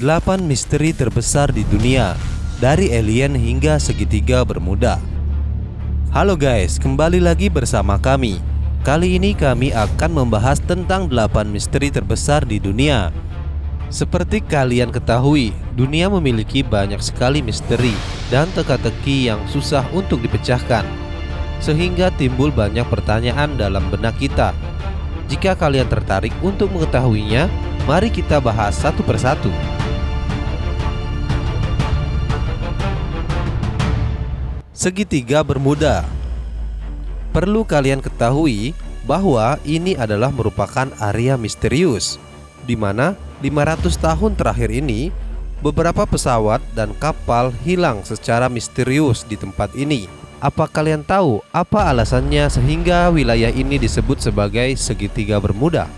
8 misteri terbesar di dunia, dari alien hingga segitiga Bermuda. Halo guys, kembali lagi bersama kami. Kali ini kami akan membahas tentang 8 misteri terbesar di dunia. Seperti kalian ketahui, dunia memiliki banyak sekali misteri dan teka-teki yang susah untuk dipecahkan, sehingga timbul banyak pertanyaan dalam benak kita. Jika kalian tertarik untuk mengetahuinya, mari kita bahas satu persatu. Segitiga Bermuda. Perlu kalian ketahui bahwa ini adalah merupakan area misterius, di mana 500 tahun terakhir ini beberapa pesawat dan kapal hilang secara misterius di tempat ini. Apa kalian tahu apa alasannya sehingga wilayah ini disebut sebagai segitiga Bermuda?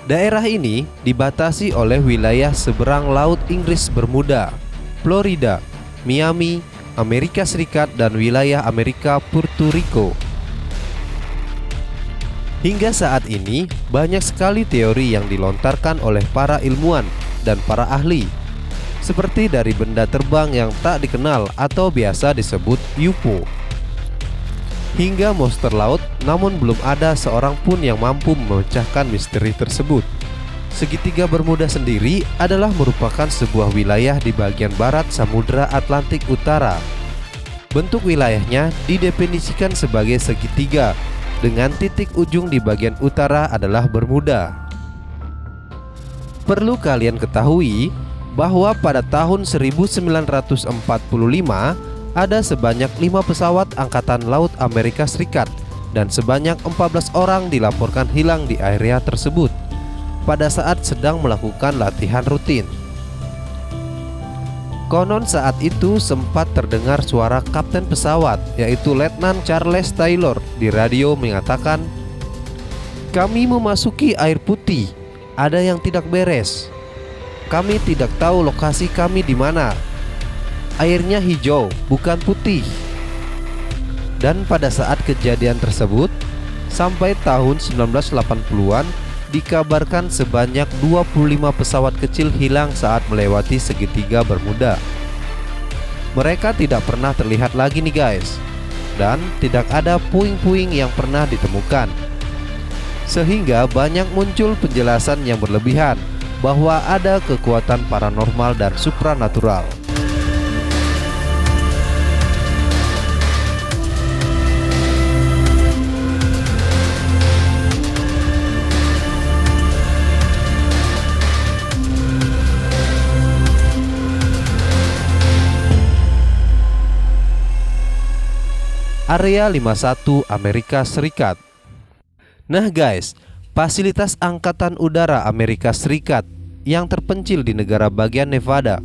Daerah ini dibatasi oleh wilayah seberang Laut Inggris Bermuda, Florida, Miami, Amerika Serikat, dan wilayah Amerika Puerto Rico. Hingga saat ini, banyak sekali teori yang dilontarkan oleh para ilmuwan dan para ahli, seperti dari benda terbang yang tak dikenal atau biasa disebut UFO, hingga monster laut, namun belum ada seorang pun yang mampu memecahkan misteri tersebut. Segitiga Bermuda sendiri adalah merupakan sebuah wilayah di bagian barat Samudra Atlantik Utara. Bentuk wilayahnya didefinisikan sebagai segitiga, dengan titik ujung di bagian utara adalah Bermuda. Perlu kalian ketahui bahwa pada tahun 1945 ada sebanyak 5 pesawat Angkatan Laut Amerika Serikat dan sebanyak 14 orang dilaporkan hilang di area tersebut pada saat sedang melakukan latihan rutin. Konon saat itu sempat terdengar suara kapten pesawat, yaitu Letnan Charles Taylor, di radio mengatakan, "Kami memasuki air putih, ada yang tidak beres. Kami tidak tahu lokasi kami di mana. Airnya hijau, bukan putih." Dan pada saat kejadian tersebut, sampai tahun 1980-an, dikabarkan sebanyak 25 pesawat kecil hilang saat melewati segitiga Bermuda. Mereka tidak pernah terlihat lagi nih guys, dan tidak ada puing-puing yang pernah ditemukan, sehingga banyak muncul penjelasan yang berlebihan bahwa ada kekuatan paranormal dan supranatural. Area 51 Amerika Serikat. Nah guys, fasilitas Angkatan Udara Amerika Serikat yang terpencil di negara bagian Nevada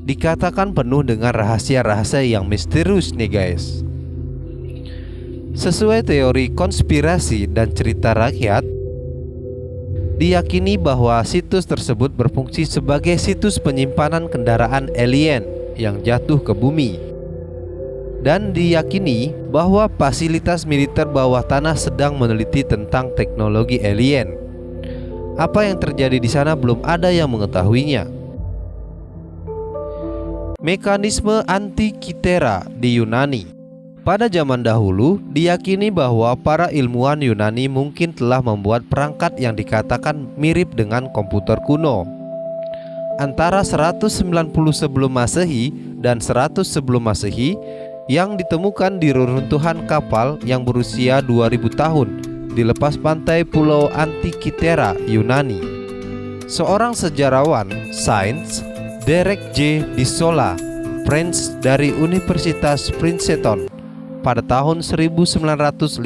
dikatakan penuh dengan rahasia-rahasia yang misterius nih guys. Sesuai teori konspirasi dan cerita rakyat, diyakini bahwa situs tersebut berfungsi sebagai situs penyimpanan kendaraan alien yang jatuh ke bumi. Dan diyakini bahwa fasilitas militer bawah tanah sedang meneliti tentang teknologi alien. Apa yang terjadi di sana belum ada yang mengetahuinya. Mekanisme Antikythera di Yunani. Pada zaman dahulu, diyakini bahwa para ilmuwan Yunani mungkin telah membuat perangkat yang dikatakan mirip dengan komputer kuno. Antara 190 sebelum Masehi dan 100 sebelum Masehi, yang ditemukan di reruntuhan kapal yang berusia 2000 tahun di lepas pantai Pulau Antikythera, Yunani. Seorang sejarawan sains, Derek J. Disola, French, dari Universitas Princeton pada tahun 1959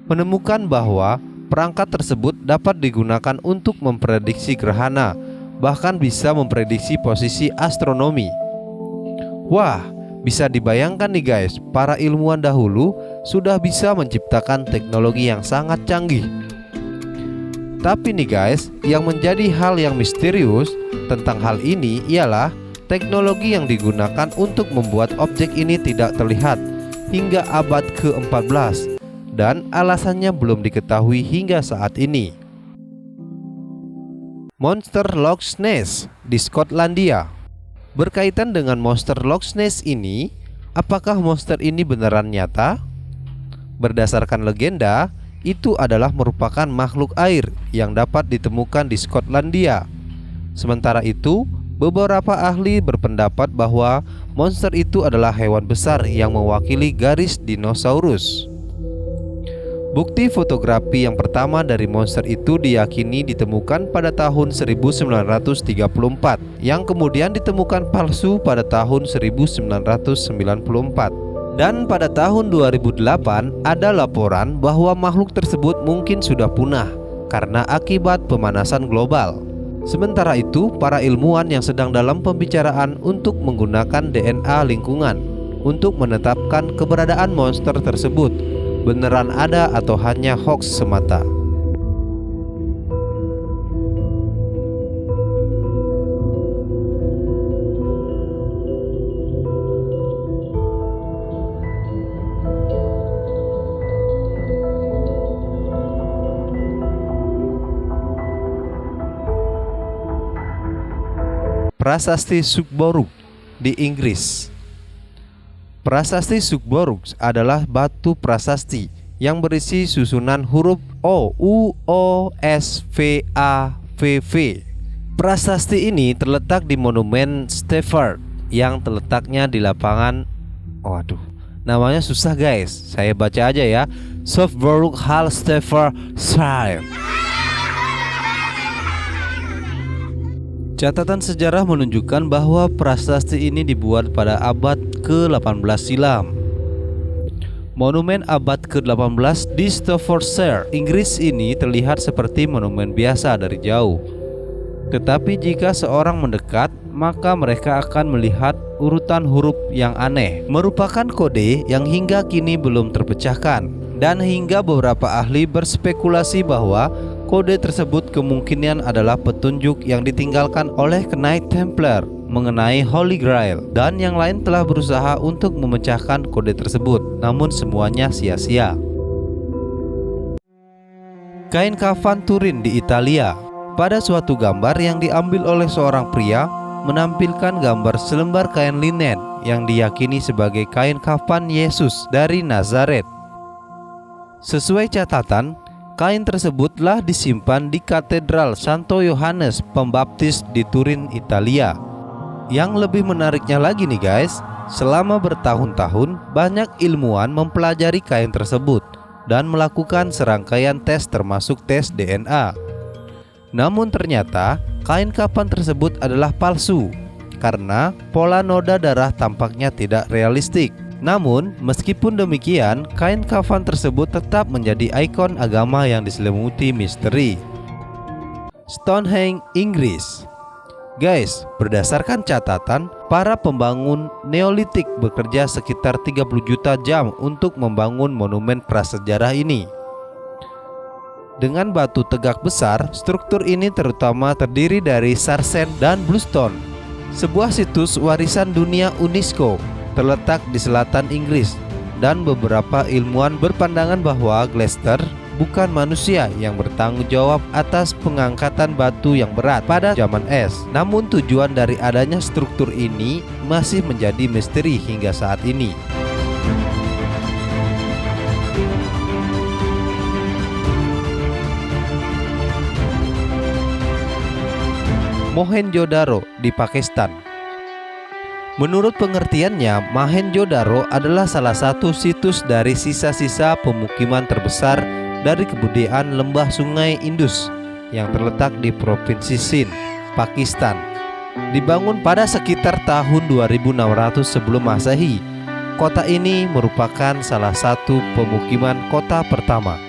menemukan bahwa perangkat tersebut dapat digunakan untuk memprediksi gerhana, bahkan bisa memprediksi posisi astronomi. Wah, bisa dibayangkan nih guys, para ilmuwan dahulu sudah bisa menciptakan teknologi yang sangat canggih. Tapi nih guys, yang menjadi hal yang misterius tentang hal ini ialah teknologi yang digunakan untuk membuat objek ini tidak terlihat hingga abad ke-14, dan alasannya belum diketahui hingga saat ini. Monster Loch Ness di Skotlandia. Berkaitan dengan monster Loch Ness ini, apakah monster ini beneran nyata? Berdasarkan legenda, itu adalah merupakan makhluk air yang dapat ditemukan di Skotlandia. Sementara itu, beberapa ahli berpendapat bahwa monster itu adalah hewan besar yang mewakili garis dinosaurus. Bukti fotografi yang pertama dari monster itu diyakini ditemukan pada tahun 1934, yang kemudian ditemukan palsu pada tahun 1994. Dan pada tahun 2008 ada laporan bahwa makhluk tersebut mungkin sudah punah karena akibat pemanasan global. Sementara itu, para ilmuwan yang sedang dalam pembicaraan untuk menggunakan DNA lingkungan untuk menetapkan keberadaan monster tersebut beneran ada atau hanya hoax semata. Prasasti Sugborug di Inggris. Prasasti Sugborug adalah batu prasasti yang berisi susunan huruf O, U, O, S, V, A, V, V. Prasasti ini terletak di Monumen Stafford yang terletaknya di lapangan, namanya susah guys, saya baca aja ya, Sugborug Hall, Staffordshire. Catatan sejarah menunjukkan bahwa prasasti ini dibuat pada abad ke-18 silam. Monumen abad ke-18 di Staffordshire, Inggris ini terlihat seperti monumen biasa dari jauh. Tetapi jika seorang mendekat, maka mereka akan melihat urutan huruf yang aneh, merupakan kode yang hingga kini belum terpecahkan. Dan hingga beberapa ahli berspekulasi bahwa kode tersebut kemungkinan adalah petunjuk yang ditinggalkan oleh Knight Templar mengenai Holy Grail, dan yang lain telah berusaha untuk memecahkan kode tersebut, namun semuanya sia-sia. Kain kafan Turin di Italia. Pada suatu gambar yang diambil oleh seorang pria menampilkan gambar selembar kain linen yang diyakini sebagai kain kafan Yesus dari Nazaret. Sesuai catatan, kain tersebutlah disimpan di Katedral Santo Yohanes Pembaptis di Turin, Italia. Yang lebih menariknya lagi nih guys, selama bertahun-tahun banyak ilmuwan mempelajari kain tersebut dan melakukan serangkaian tes termasuk tes DNA. Namun ternyata kain kafan tersebut adalah palsu karena pola noda darah tampaknya tidak realistik. Namun, meskipun demikian, kain kafan tersebut tetap menjadi ikon agama yang diselimuti misteri. Stonehenge, Inggris. Guys, berdasarkan catatan, para pembangun Neolitik bekerja sekitar 30 juta jam untuk membangun monumen prasejarah ini. Dengan batu tegak besar, struktur ini terutama terdiri dari sarsen dan bluestone, sebuah situs warisan dunia UNESCO terletak di selatan Inggris, dan beberapa ilmuwan berpandangan bahwa Gloucester bukan manusia yang bertanggung jawab atas pengangkatan batu yang berat pada zaman es. Namun tujuan dari adanya struktur ini masih menjadi misteri hingga saat ini. Mohenjo-daro di Pakistan. Menurut pengertiannya, Mohenjo-daro adalah salah satu situs dari sisa-sisa pemukiman terbesar dari kebudayaan lembah sungai Indus yang terletak di Provinsi Sindh, Pakistan. Dibangun pada sekitar tahun 2600 sebelum Masehi, kota ini merupakan salah satu pemukiman kota pertama.